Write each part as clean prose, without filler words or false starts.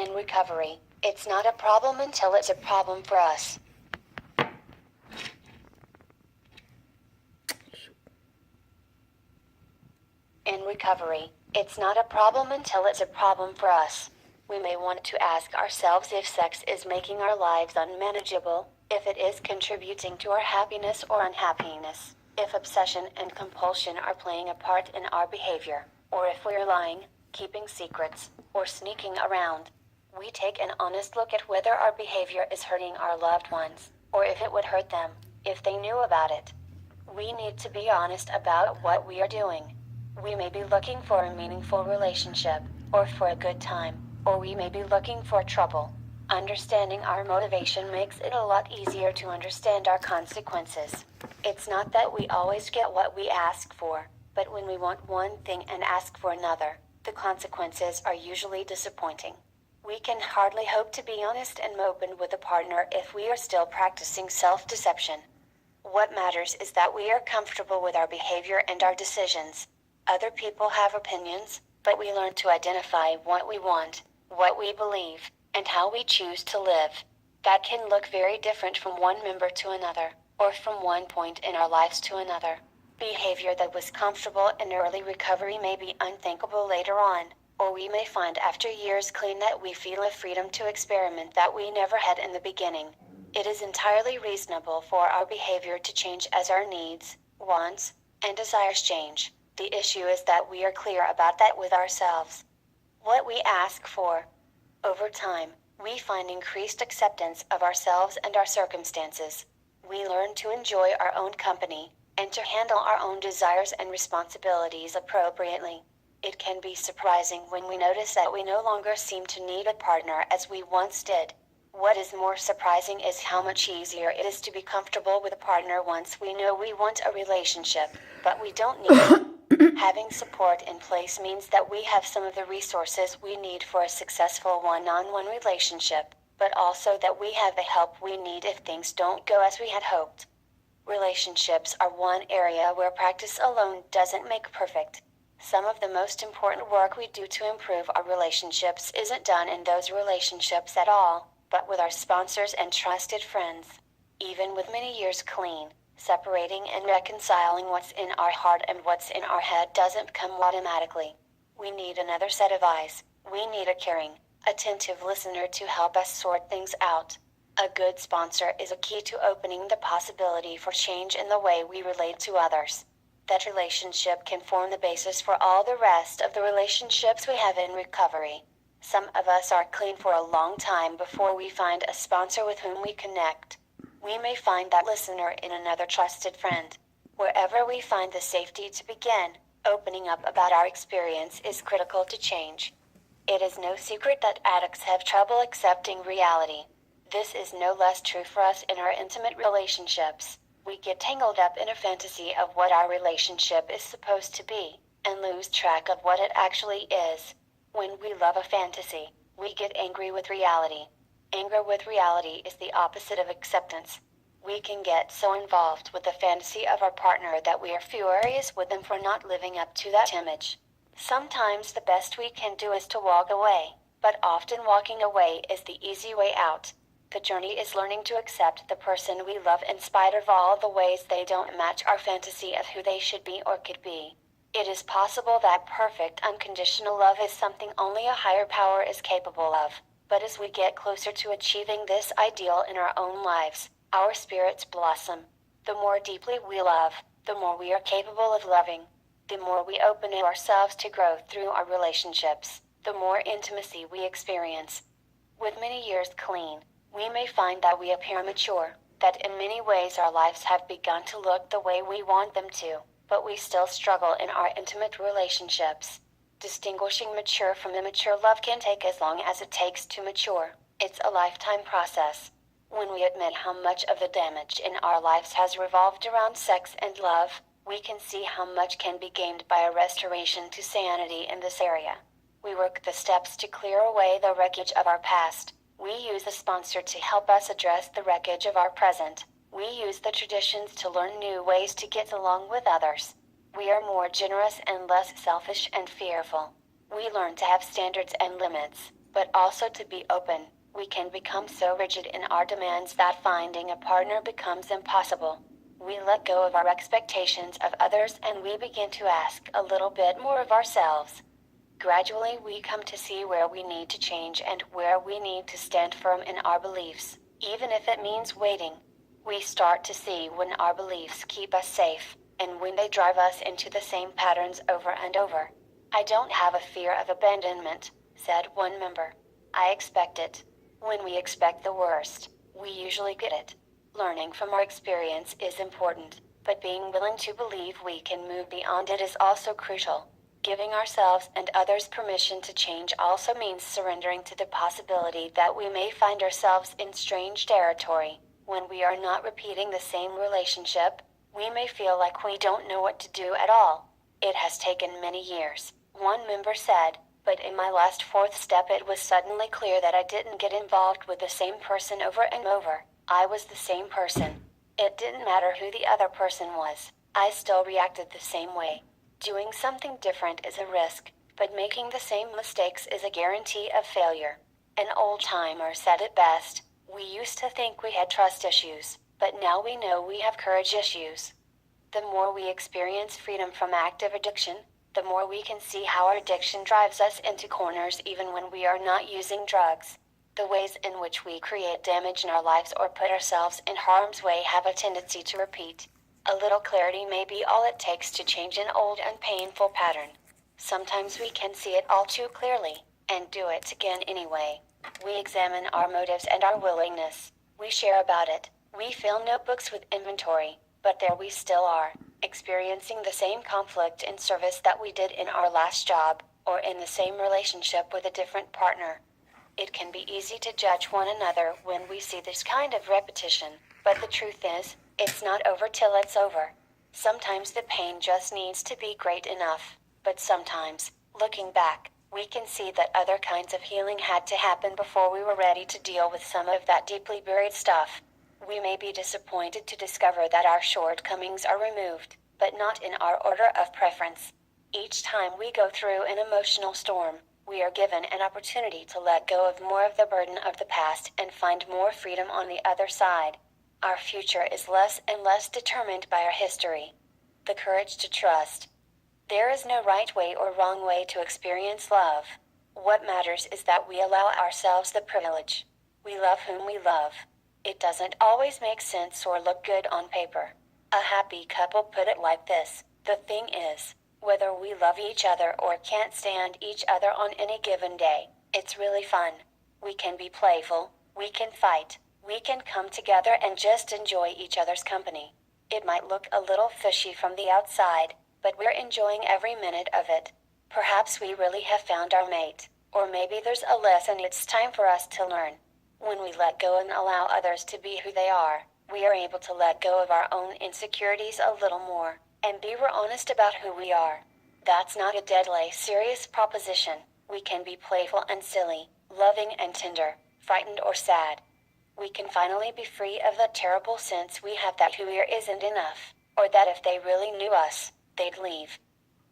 In recovery, it's not a problem until it's a problem for us. In recovery, it's not a problem until it's a problem for us. We may want to ask ourselves if sex is making our lives unmanageable, if it is contributing to our happiness or unhappiness, if obsession and compulsion are playing a part in our behavior, or if we're lying, keeping secrets, or sneaking around. We take an honest look at whether our behavior is hurting our loved ones, or if it would hurt them, if they knew about it. We need to be honest about what we are doing. We may be looking for a meaningful relationship, or for a good time, or we may be looking for trouble. Understanding our motivation makes it a lot easier to understand our consequences. It's not that we always get what we ask for, but when we want one thing and ask for another, the consequences are usually disappointing. We can hardly hope to be honest and open with a partner if we are still practicing self-deception. What matters is that we are comfortable with our behavior and our decisions. Other people have opinions, but we learn to identify what we want, what we believe, and how we choose to live. That can look very different from one member to another, or from one point in our lives to another. Behavior that was comfortable in early recovery may be unthinkable later on, or we may find after years clean that we feel a freedom to experiment that we never had in the beginning. It is entirely reasonable for our behavior to change as our needs, wants, and desires change. The issue is that we are clear about that with ourselves. What we ask for. Over time, we find increased acceptance of ourselves and our circumstances. We learn to enjoy our own company, and to handle our own desires and responsibilities appropriately. It can be surprising when we notice that we no longer seem to need a partner as we once did. What is more surprising is how much easier it is to be comfortable with a partner once we know we want a relationship, but we don't need it. Having support in place means that we have some of the resources we need for a successful one-on-one relationship, but also that we have the help we need if things don't go as we had hoped. Relationships are one area where practice alone doesn't make perfect. Some of the most important work we do to improve our relationships isn't done in those relationships at all, but with our sponsors and trusted friends. Even with many years clean, separating and reconciling what's in our heart and what's in our head doesn't come automatically. We need another set of eyes. We need a caring, attentive listener to help us sort things out. A good sponsor is a key to opening the possibility for change in the way we relate to others. That relationship can form the basis for all the rest of the relationships we have in recovery. Some of us are clean for a long time before we find a sponsor with whom we connect. We may find that listener in another trusted friend. Wherever we find the safety to begin, opening up about our experience is critical to change. It is no secret that addicts have trouble accepting reality. This is no less true for us in our intimate relationships. We get tangled up in a fantasy of what our relationship is supposed to be, and lose track of what it actually is. When we love a fantasy, we get angry with reality. Anger with reality is the opposite of acceptance. We can get so involved with the fantasy of our partner that we are furious with them for not living up to that image. Sometimes the best we can do is to walk away, but often walking away is the easy way out. The journey is learning to accept the person we love in spite of all the ways they don't match our fantasy of who they should be or could be. It is possible that perfect unconditional love is something only a higher power is capable of, but as we get closer to achieving this ideal in our own lives, our spirits blossom. The more deeply we love, the more we are capable of loving. The more we open ourselves to growth through our relationships, the more intimacy we experience. With many years clean, we may find that we appear mature, that in many ways our lives have begun to look the way we want them to, but we still struggle in our intimate relationships. Distinguishing mature from immature love can take as long as it takes to mature. It's a lifetime process. When we admit how much of the damage in our lives has revolved around sex and love, we can see how much can be gained by a restoration to sanity in this area. We work the steps to clear away the wreckage of our past. We use a sponsor to help us address the wreckage of our present. We use the traditions to learn new ways to get along with others. We are more generous and less selfish and fearful. We learn to have standards and limits. but also to be open. We can become so rigid in our demands that finding a partner becomes impossible. We let go of our expectations of others and we begin to ask a little bit more of ourselves. Gradually, we come to see where we need to change and where we need to stand firm in our beliefs, even if it means waiting. We start to see when our beliefs keep us safe, and when they drive us into the same patterns over and over. "I don't have a fear of abandonment," said one member. "I expect it." When we expect the worst, we usually get it. Learning from our experience is important, but being willing to believe we can move beyond it is also crucial. Giving ourselves and others permission to change also means surrendering to the possibility that we may find ourselves in strange territory. When we are not repeating the same relationship, we may feel like we don't know what to do at all. "It has taken many years," one member said, "but in my last fourth step it was suddenly clear that I didn't get involved with the same person over and over. I was the same person. It didn't matter who the other person was. I still reacted the same way." Doing something different is a risk, but making the same mistakes is a guarantee of failure. An old-timer said it best: "We used to think we had trust issues, but now we know we have courage issues." The more we experience freedom from active addiction, the more we can see how our addiction drives us into corners even when we are not using drugs. The ways in which we create damage in our lives or put ourselves in harm's way have a tendency to repeat. A little clarity may be all it takes to change an old and painful pattern. Sometimes we can see it all too clearly, and do it again anyway. We examine our motives and our willingness. We share about it. We fill notebooks with inventory, but there we still are, experiencing the same conflict in service that we did in our last job, or in the same relationship with a different partner. It can be easy to judge one another when we see this kind of repetition, but the truth is, it's not over till it's over. Sometimes the pain just needs to be great enough, but sometimes, looking back, we can see that other kinds of healing had to happen before we were ready to deal with some of that deeply buried stuff. We may be disappointed to discover that our shortcomings are removed, but not in our order of preference. Each time we go through an emotional storm, we are given an opportunity to let go of more of the burden of the past and find more freedom on the other side. Our future is less and less determined by our history. The courage to trust. There is no right way or wrong way to experience love. What matters is that we allow ourselves the privilege. We love whom we love. It doesn't always make sense or look good on paper. A happy couple put it like this: "The thing is, whether we love each other or can't stand each other on any given day, it's really fun. We can be playful, we can fight, we can come together and just enjoy each other's company. It might look a little fishy from the outside, but we're enjoying every minute of it. Perhaps we really have found our mate, or maybe there's a lesson it's time for us to learn." When we let go and allow others to be who they are, we are able to let go of our own insecurities a little more, and be real honest about who we are. That's not a deadly serious proposition. We can be playful and silly, loving and tender, frightened or sad. We can finally be free of the terrible sense we have that who we are isn't enough, or that if they really knew us, they'd leave.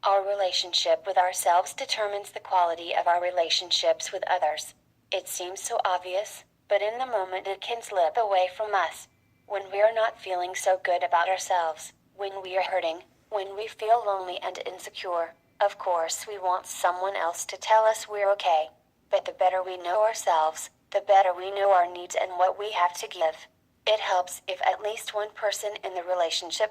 Our relationship with ourselves determines the quality of our relationships with others. It seems so obvious, but in the moment it can slip away from us. When we are not feeling so good about ourselves, when we are hurting, when we feel lonely and insecure, of course we want someone else to tell us we're okay. But the better we know ourselves, the better we know our needs and what we have to give. It helps if at least one person in the relationship